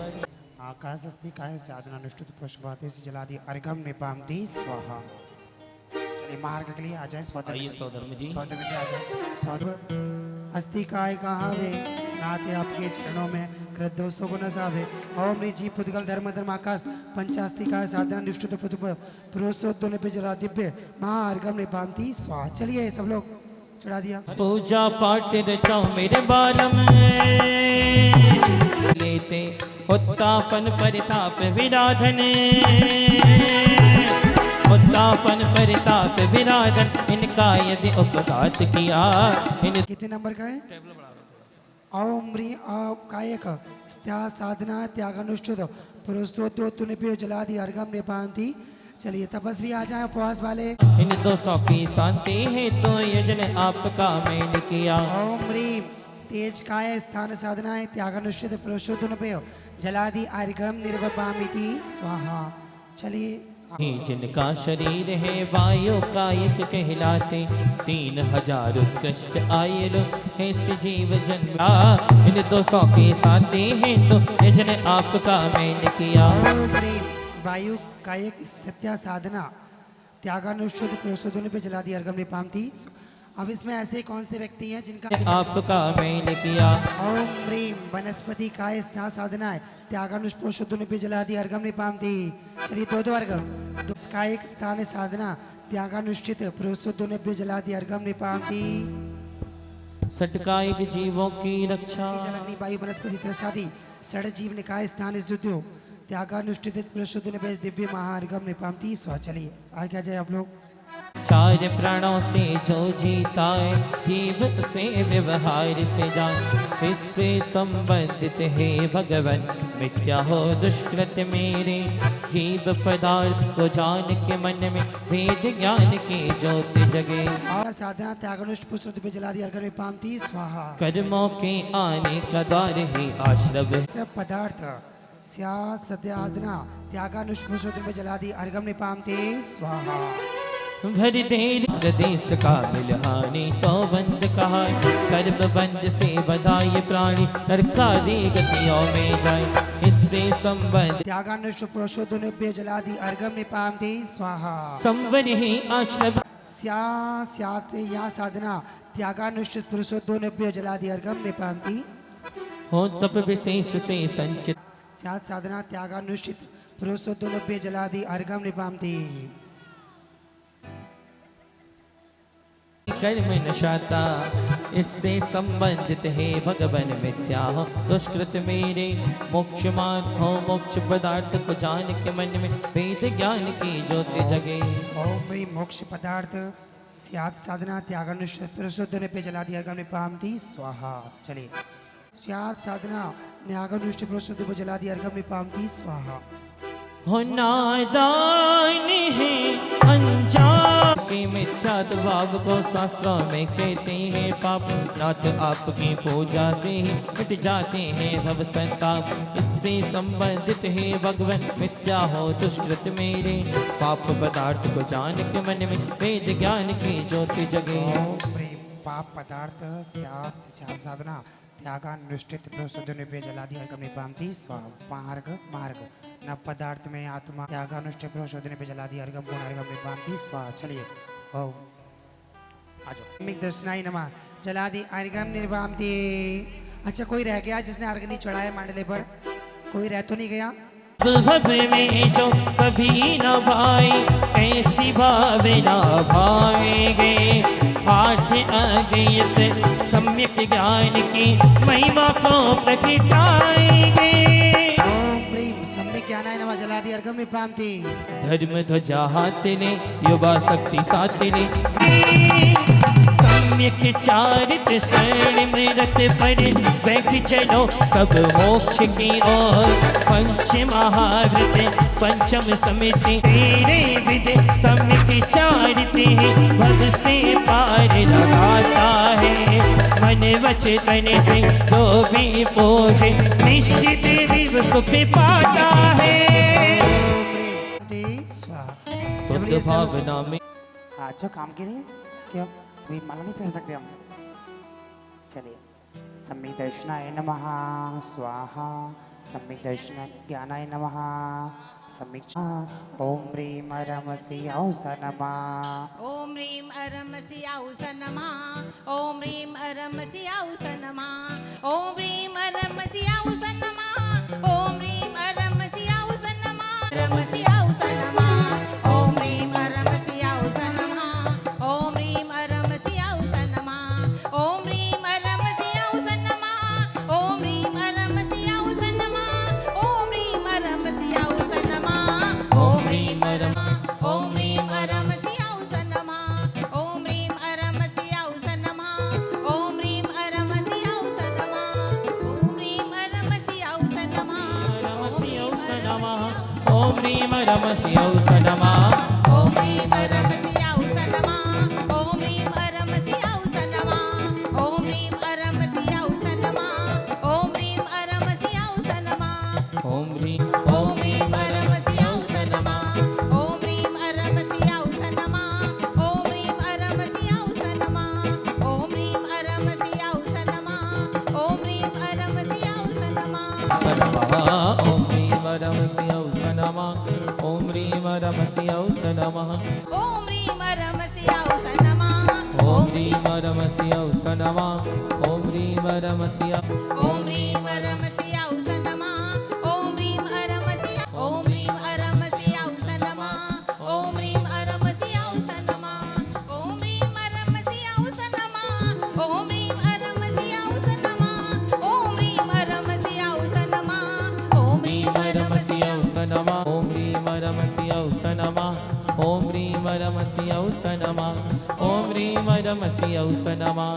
आकाशस्तिकाय साधना अनुष्ठित प्रोषदोर्भ्यो से जलादि अर्घम निर्वपामिति स्वाहा। चलिए मार्ग के लिए आ जाए सौदर आइए सौधर्म जी। सौदर में आ जाए सौदर। अस्तिकाय कहावे नाते आपके चरणों में कृत दोषों को नसावे। ओम ह्रीं जी पुद्गल धर्म धर्माकाश पंचास्तिकाय साधना अनुष्ठित प्रोषदोर्भ्यो पे जला दिव्य महाअर्घम निपामिति स्वाहा। चलिए सब लोग चढ़ा दिया। पूजा पाठ रचाओ मेरे बाल में लेते उत्तापन परिताप विराधन उत्तापन परिताप विराधन इनका यदि उपघात किया इन कितने नंबर का है? ओम ह्रीं कायक साधना त्यागानुष्ठित प्रोषदोर्भ्यो जलादि अर्घम निपामिति। चलिए तपस्वी आ जाए उपवास वाले। इन 200 की शांति है तो यजन आपका मैंने किया। ओम ह्रीं तेज काय स्थान साधनाय त्यागानुष्ठित प्रोषदोर्भ्यो जलादि अर्घम निर्वपामिति स्वाहा। चलिए ही जिनका शरीर है वायु कायिक कहलाते 3000 उत्कृष्ट आयु ऐसे जीव जन्मा इन 200 के साथी हैं तो यजन आपका मैंने किया। ओम ह्रीं वायु कायक स्थित्या साधना त्यागानुष्ठित प्रोषदोर्भ्यो जलादि अर्घम निपामिति। अब इसमें ऐसे कौन से व्यक्ति हैं जिनका आपका मैंने किया। ओम ह्रीं वनस्पति काय स्था साधनाय त्यागानुष्ठित प्रोषदोर्भ्यो जलादि अर्घम निपामिति। चलिए 2 अर्घम। कायिक स्थान साधना त्यागानुष्ठित प्रोषदोर्भ्यो जलादि अर्घम निपामिति। सटकायिक जीवों की रक्षा जल अग्नि वायु वनस्पति त्रसादि षड जीव निकाय स्थान स्थित्यो त्यागानुष्ठित प्रोषदोर्भ्यो दिव्य महाअर्घम निपामिति स्वाहा। चलिए आगे आ जाए आप लोग। 4 प्राणों से जो जीता है जीव से व्यवहार से जान इससे संबंधित है भगवन मिथ्या हो दुष्कृत मेरे जीव पदार्थ को जान के मन में वेद ज्ञान की ज्योति जगे। और साधना त्यागानुष्ठित प्रोषदोर्भ्यो जलादि अर्घम निपामिति स्वाहा। कर्मों के आने का द्वार है आश्रव सब पदार्थ स्यात् सत्यादना त्यागानुष्ठित प्रोषदोर्भ्यो जलादि अर्घम निपामिति स्वाहा। भर देर प्रदेश का मिलहानी तो बंद कहा कर्म बंद से बधाई प्राणी नरकादि गतियों में जाए इससे संबंध त्यागानुष्ठ पुरुषोत्तम जलादि अर्घम निपाम ते स्वाहा संवर ही आश्रम स्यात् या साधना त्यागानुष्ठ पुरुषोत्तम जलादि अर्घम निपाम हो तप विशेष से संचित स्यात् साधना त्यागानुष्ठित पुरुषोत्तम जलादि अर्घम निपाम कर्म नशाता इससे संबंधित है भगवन मिथ्या हो दुष्कृत मेरे मोक्ष मार्ग हो मोक्ष पदार्थ को जान के मन में वेद ज्ञान की ज्योति जगे ओम ह्रीं मोक्ष पदार्थ स्यात् साधना त्यागानुष्ठ पुरुषोत्तम जलादि अर्घम निपाम स्वाहा। चलिए स्यात् साधना त्यागानुष्ठ पुरुषोत्तम जलादि अर्घम निपाम स्वाहा। हो नादान है अनजान के मिथ्यात्व भाव को शास्त्रों में कहते हैं पाप नाथ आपकी पूजा से ही मिट जाते हैं भव संताप इससे संबंधित है भगवान मिथ्या हो दुष्कृत मेरे पाप पदार्थ को जान के मन में वेद ज्ञान की ज्योति जगे ओम ह्रीं पाप पदार्थ स्यात् साधना त्यागानुष्ठित पुरुषोत्तम जलादि अर्घम निपाम स्वाहा। मार्ग मार्ग न पदार्थ में आत्मा त्यागानुष्ठ पुरुषोत्तम जलादि अर्घम पूर्ण अर्घम निपाम स्वाहा। चलिए ओम आ जाओ मिक दर्शनाय नमः जलादि अर्घम निपाम। अच्छा कोई रह गया जिसने अर्घ नहीं चढ़ाया मांडले पर? कोई रह तो नहीं गया? भव में जो कभी न भाई ऐसी भावे न भावेंगे पाठ अज्ञेयत सम्यक ज्ञान की महिमा को प्रगटाएंगे। ओम ह्रीं सम्यक ज्ञानाय नमः जलादि अर्घम निपाम धर्म ध्वजा हाथ ले युवा शक्ति साथ ले सम्यक चारित शरण मृत पर बैठ चलो सब मोक्ष की ओर पंच महाव्रत पंचम समिति तेरे विद सम्यक चारित भव से पार लगाता है मन वच तन से जो भी पूजे निश्चित विव सुख पाता है। शुद्ध भावना में अच्छा काम के लिए क्या कोई माला नहीं पहन सकते हम? चलिए सम्यक दर्शनाय नमः स्वाहा सम्यक दर्शन ज्ञानाय नमः सम्यक ओम ह्रीं रमसि नमः ओम ह्रीं अरमसि औस नमः ओम ह्रीं अरमसि औस नमः ओम ह्रीं अरमसि औस नमः ओम ह्रीं अरमसि औस नमः रमसि औस नमः ओम ह्रीं अरमसि औस नमः ओम ह्रीं अरमसि औस नमः ओम ह्रीं अरमसि औस नमः ओम ह्रीं अरमसि औस नमः ओम ह्रीं अरमसि औस नमः ओम ह्रीं ओम ह्रीं अरमसि औस नमः ओम ह्रीं अरमसि औस नमः ओम ह्रीं अरमसि औस नमः ओम ह्रीं अरमसि औस नमः ओम ह्रीं रमसि औस नमः ओम ह्रीं अरमसि औस नमः ओम ह्रीं अरमसि औस नमः ओम ह्रीं अरमसि औस नमः ओम ह्रीं अरमसि औस नमः ओम ह्रीं ओम ह्रीं अरमसि औस नमः ओम ह्रीं अरमसि औस नमः ओम ह्रीं अरमसि औस नमः ओम ह्रीं अरमसि औस नमः ओम ह्रीं अरमसि औस नमः सर्वा ओम ह्रीं रमसि औस नमः ओम ह्रीं रमसि औस नमः ओम ह्रीं अरमसि औस नमः ओम ह्रीं रमसि औस नमः ओम ह्रीं रमसि ओम ह्रीं अरमसि औस नमः ओम ह्रीं अरमसि ओम ह्रीं अरमसि औस नमः ओम ह्रीं अरमसि औस नमः ओम ह्रीं अरमसि औस नमः ओम ह्रीं अरमसि औस नमः ओम ह्रीं अरमसि औस नमः ओम ह्रीं रमसि औस नमः ओम ह्रीं रमसि औस नमः ओम ह्रीं रमसि औस नमः ओम ह्रीं रमसि औस नमः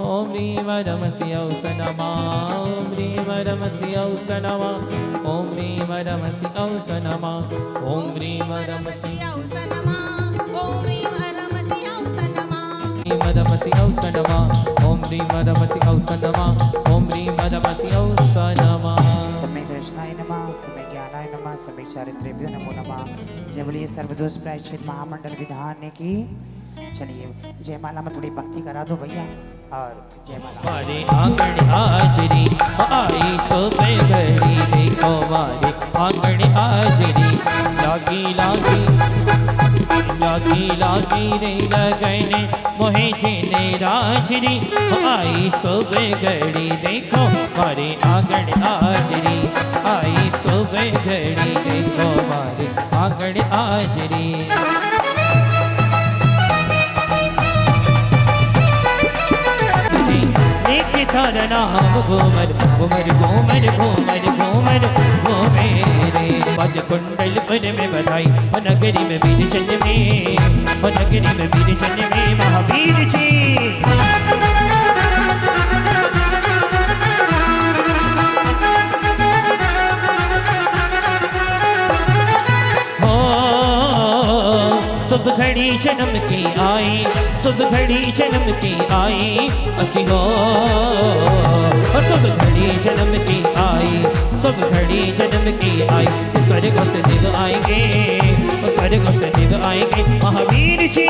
ओम ह्रीं रमसि औस नमः ओम ह्रीं रमसि औस नमः ओम ह्रीं रमसि औस नमः ओम ह्रीं रमसि औस नमः ओम ह्रीं अरमसि औस नमः रमसि औस नमः ओम ह्रीं रमसि औस नमः ओम ह्रीं रमसि औस नमः सम्यक दर्शनाय नमः सम्यक ज्ञानाय नमः सम्यक चारित्रेभ्यो नमो नमः। जय बोलिए सर्वदोष प्रायश्चित महामंडल विधान की। चलिए जयमाला में थोड़ी भक्ति करा दो भैया और जयमाला। हमारे आंगन हाजरी आई सुबह घड़ी देखो हमारे आंगन हाजरी लागी लागी लागी लागी रे लगने मोहे जेने राजरी आई सुबह घड़ी देखो हमारे आंगन हाजरी आई सुबह घड़ी देखो हमारे आंगन हाजरी। लेके थारा नाम घूमर घूमर घूमर घूमर घूमर घूमे रे पज कुंडल पर में बधाई नगरी में वीर चंद में नगरी में वीर चंद में महावीर जी। शुभ घड़ी जन्म की आई शुभ घड़ी जन्म की आई अच्छी हो शुभ घड़ी जन्म की आई शुभ घड़ी जन्म की आई स्वर्ग से निग आएंगे स्वर्ग से निग आएंगे महावीर जी।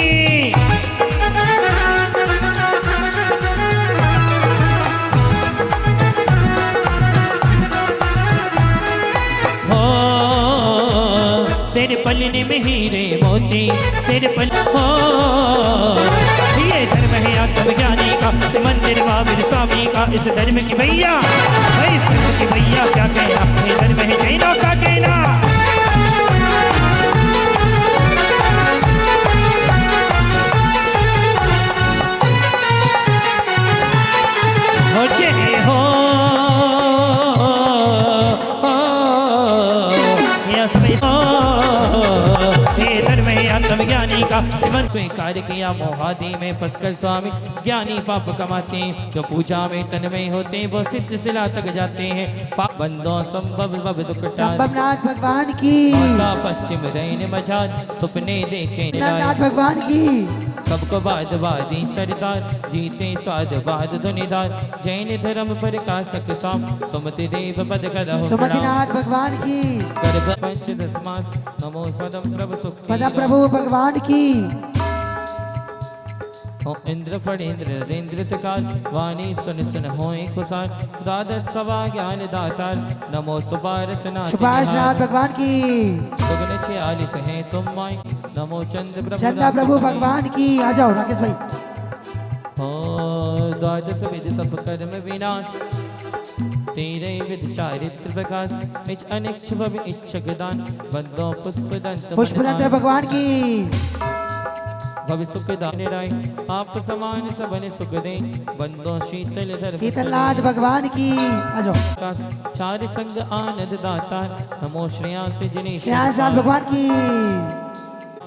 तेरे पलने में हीरे मोती तेरे पल हो ये धर्म है आत्मज्ञानी का इस मंदिर महावीर स्वामी का इस धर्म की भैया इस धर्म की भैया क्या कहना ये धर्म है जैनों का कहना। हो जय हो ज्ञानी का सिमन स्वीकार किया मोहादी में फंसकर स्वामी ज्ञानी पाप कमाते हैं जो पूजा में तन में होते हैं वो सिद्ध सिला तक जाते हैं पाप बंदों संभव भव दुख संभवनाथ भगवान की पश्चिम रैन मजाद सपने देखे नाथ भगवान की सबको वादवादी सरदार जीते स्वादवाद धुनिदार जैन धर्म पर कासक साम सुमति देव पद करहो सुमतिनाथ भगवान की गर्भ पंचदशमात नमो पदम प्रभु सुख पदम प्रभु भगवान की। हो इंद्र फणेन्द्र रेंद्र काल वाणी सुन सुन होए खुशाल द्वादश सवा ज्ञान दातार नमो सुपारस सुभाषनाथ भगवान की सुगन 46 है तुम माई नमो चंद्र प्रभु भगवान की। आ जाओ राकेश भाई। हो द्वादश विध तप कर्म विनाश तेरे विध चारित्र प्रकाश इच अनिच्छ भव इच्छक दान बंदो पुष्पदंत भगवान की भव सुख दान राय आप समान सबने सुख दे बंदो शीतल धर्म शीतलनाथ भगवान की। आ जाओ। चार संग आनंद दाता नमो श्रेयांस जिने श्रेयांसनाथ भगवान की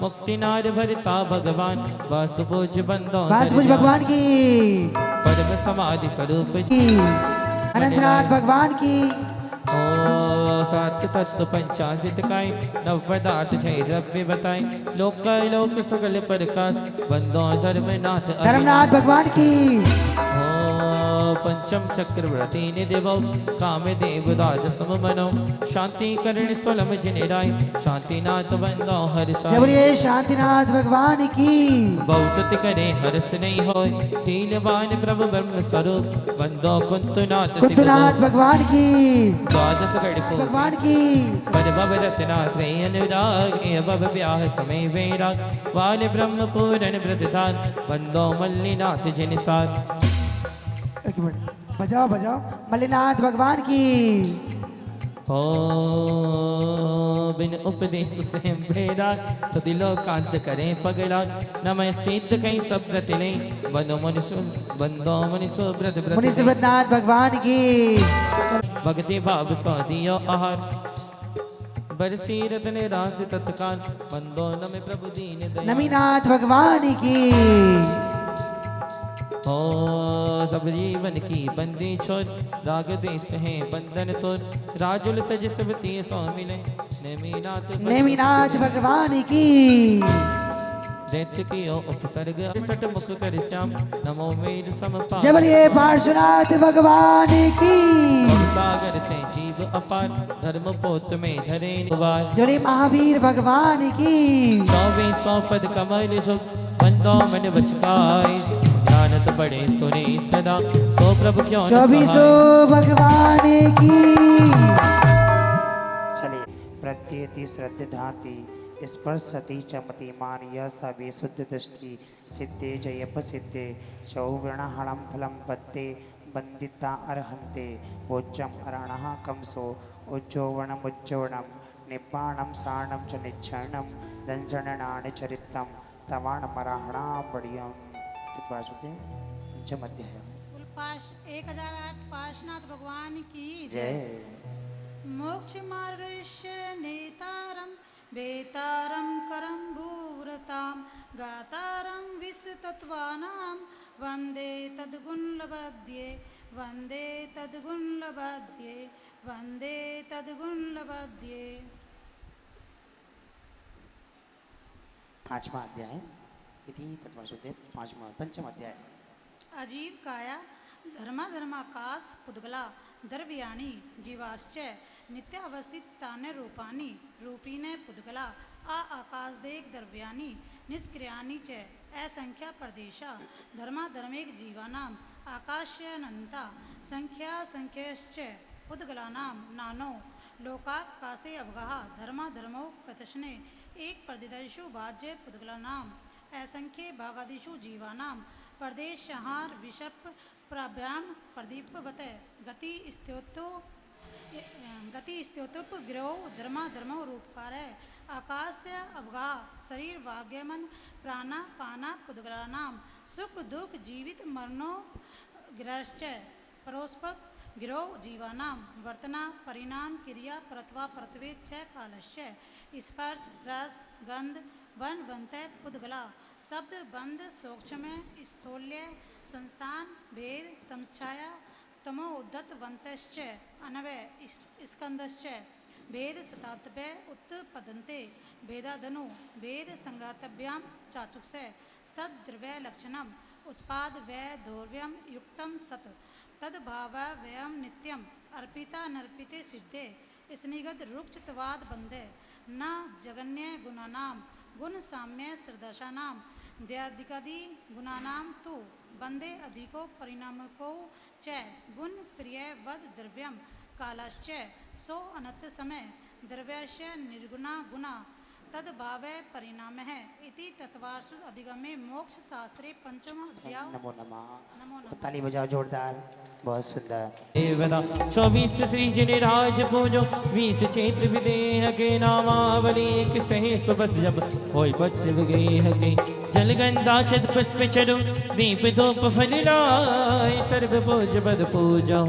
मुक्ति नार भरता भगवान वासुभुज बंदो वासुभुज भगवान की परम समाधि स्वरूप की अनंतनाथ भगवान की। ओ सात तत्व पंचाशित काय नव पदार्थ छह द्रव्य बताए लोक लोक सगल प्रकाश बंदो धर्मनाथ धर्मनाथ भगवान की ओ पंचम चक्रवर्ती निदेव काम देव द्वादश मनो शांति करण सोलम जिने राय शांतिनाथ बंदो हर बोलिए शांतिनाथ भगवान की। बहुत करे हर्ष नहीं हो शीलवान प्रभु ब्रह्म स्वरूप बंदो कुंतुनाथ भगवान की द्वादश गढ़ भगवान की पद भव रत्नाथ रे अनुराग भव ब्याह समय वैराग वाल ब्रह्म पूरण व्रतदान बंदो मल्लिनाथ जिन साथ। बजाओ बजाओ मल्लिनाथ भगवान की। हो बिन उपदेश से भेदा तो दिलो कांत करे पगड़ा न मैं सिद्ध कहीं सब व्रत नहीं बंदो मनुष्य व्रत मनुष्य व्रतनाथ भगवान की भक्ति भाव सौ दियो आहार बरसी रतन रास तत्काल बंदो नमे प्रभु दीन दया नमीनाथ भगवान की। हो सब जीवन की बंदी छोड़ राग देश है बंधन तोड़ राजुल तज सबती सौ मिले नेमीनाथ नेमीनाथ भगवान की। दैत्य की ओ उपसर्ग सट मुख कर श्याम नमो मेर समपाद जय बोलिए पार्श्वनाथ भगवान की। सागर थे जीव अपार धर्म पोत में धरे निवार जय बोलिए महावीर भगवान की। 2400 पद कमल जो बंदो मन बचकाय जानत बड़े सुने सदा सो प्रभु क्यों न चौबीसों सहाय भगवान की। चलिए प्रत्येति श्रद्धाति स्पर्शति चमति मान यह सभी शुद्ध दृष्टि सिद्धे जयप सिद्धे चौवर्णहणम फलम पत्ते बंदिता अर्हन्ते वोच्चम अरणः कंसो उज्जोवणमुज्जोवणम निब्बाणम सारणम च निच्छरणम दंसणनानि चरितम तवाणमराहणा बड़ियम पंचम अध्याय। 1008 पार्श्वनाथ भगवान की जय। जय। मोक्ष मार्गस्य नेतारं वेतारं करं भूरतां गातारं विश्वतत्त्वानां वन्दे तद्गुणलवद्ये वन्दे तद्गुणलवद्ये वन्दे तद्गुणलवद्ये। पांचवा अध्याय इति तत्वर्षुते पांचवा पंचम अध्याय। अजीव काया धर्माकाश पुद्गला द्रव्याणि जीवाश्च नित्यावस्थित ताने रूपानि रूपिणे पुद्गला आकाशदेक द्रव्याणि निष्क्रियाणि च असंख्या प्रदेशा धर्माधर्मेक जीवानां आकाशयनन्ता संख्या संख्यश्च पुद्गलानां नानो लोकाकाशे अवगाः धर्माधर्मौ कतशने एक प्रदिदेषु भाज्य पुद्गलानाम् असंख्ये भागादिषु जीवानां प्रदेशहार विषप प्राभ्याम प्रदीपवत गति स्त्योतुप गिरो धर्माधर्मो रूपकार आकाश अवगा शरीर वाग्यमन प्राणा पाना पुद्गलानां सुख दुख जीवित मरणो गिरश्च परोस्प गिरो जीवानां वर्तना परिणाम क्रिया परत्वा परत्वे च कालस्य स्पर्श रस गंध वन बनते पुद्गला शब्द बंध सूक्ष्म स्थूल्य संस्थान भेद तमश्छाया तमो उद्धत वंतश्च अनवय स्कंदश्च भेद सतात्व्य उत्पदन्ते भेदादनु भेद संगातभ्याम चाचुक्ष सद्द्रव्य लक्षणम उत्पाद व्यय धौर्यम युक्तम सत तद्भाव व्ययम नित्यम अर्पिता नर्पिते सिद्धे स्निगत रुक्षतवाद बंदे न जगन्य गुणानां गुण साम्य श्रद्धाशानां द्यादिकादि गुणानां तु बंदे अधिको परिणामको च गुण प्रिय वद द्रव्यम कालश्च सो अनंत समय द्रव्यस्य निर्गुणा गुणा तद्भाव परिणाम है इति तत्वार्षु अधिगमे मोक्ष शास्त्रे पंचम अध्याय। नमो नमः। ताली बजाओ जोरदार। बहुत सुंदर। देवता 24 श्री जिन राज पूजो 20 क्षेत्र विदेह के नामावली एक सहे सुबस जब होय पद शिव गेह के जल गंधा छत पुष्प चरु दीप धूप फल लाय सर्व पूज पद पूजा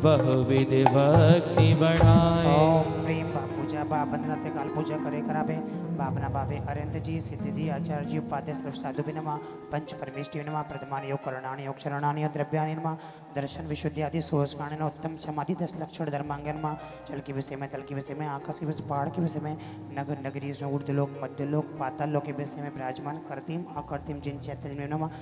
बहुविध भक्ति बढ़ाए। ओम प्रेम बा पूजा बा बंदना ते काल पूजा करे करावे भावना भावे अरंत जी सिद्धि जी आचार्य जी उपाध्याय सर्व साधु भी नमः पंच परमेष्टि नमः प्रथमान योग करणानि योग शरणानि द्रव्यानि नमः दर्शन विशुद्धि आदि सोहस्काण उत्तम समाधि 10 लक्षण धर्मांगन नमः जल के विषय में तल के विषय में आकाश के विषय पहाड़ के विषय में नगर नगरी इसमें ऊर्ध्वलोक मध्यलोक पाताल लोक के विषय में विराजमान करतीम अकर्तिम जिन चैतन्य नमः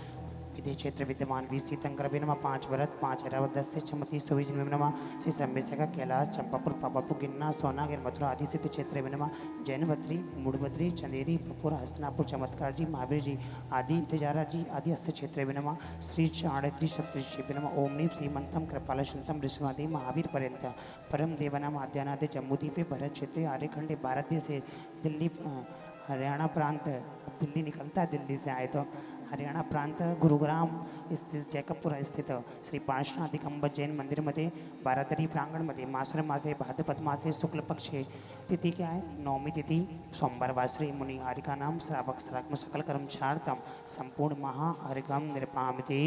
विधि क्षेत्र विद्यमान 20 तीर्थंकर भी नमः 5 व्रत 5 अरावत 10 से 36 24 में नमः श्री संबेसका कैलाश चंपापुर पापापुर गिन्ना सोनागिर मथुरा आदि सिद्ध क्षेत्र में नमः जैनबद्री मूडबद्री चंदेरी पपुर हस्तनापुर चमत्कार जी महावीर जी आदि तेजारा जी आदि अस्य क्षेत्र में नमः श्री चाणत्री सप्तषि भी नमः ओम नीप श्रीमंतम कृपालशंतम ऋषवादि महावीर पर्यंत परम देवनाम आद्यानादि जम्बूद्वीपे भरत क्षेत्र आर्यखंडे भारत देश से दिल्ली हरियाणा प्रांत दिल्ली निकलता है दिल्ली से आए तो हरियाणा प्रांत गुरुग्राम स्थित जैकबपुरा स्थित श्री पार्श्वनाथ दिगंबर जैन मंदिरमध्ये बारादरी प्रांगणमध्ये मासर मासे भाद्रपद मासे शुक्ल पक्षे तिथि क्या है नवमी तिथि सोमवार वासरी मुनि हरिका नाम श्रावक श्रावक सकल कर्म छाड़तम संपूर्ण महा हरिकम निरपामिति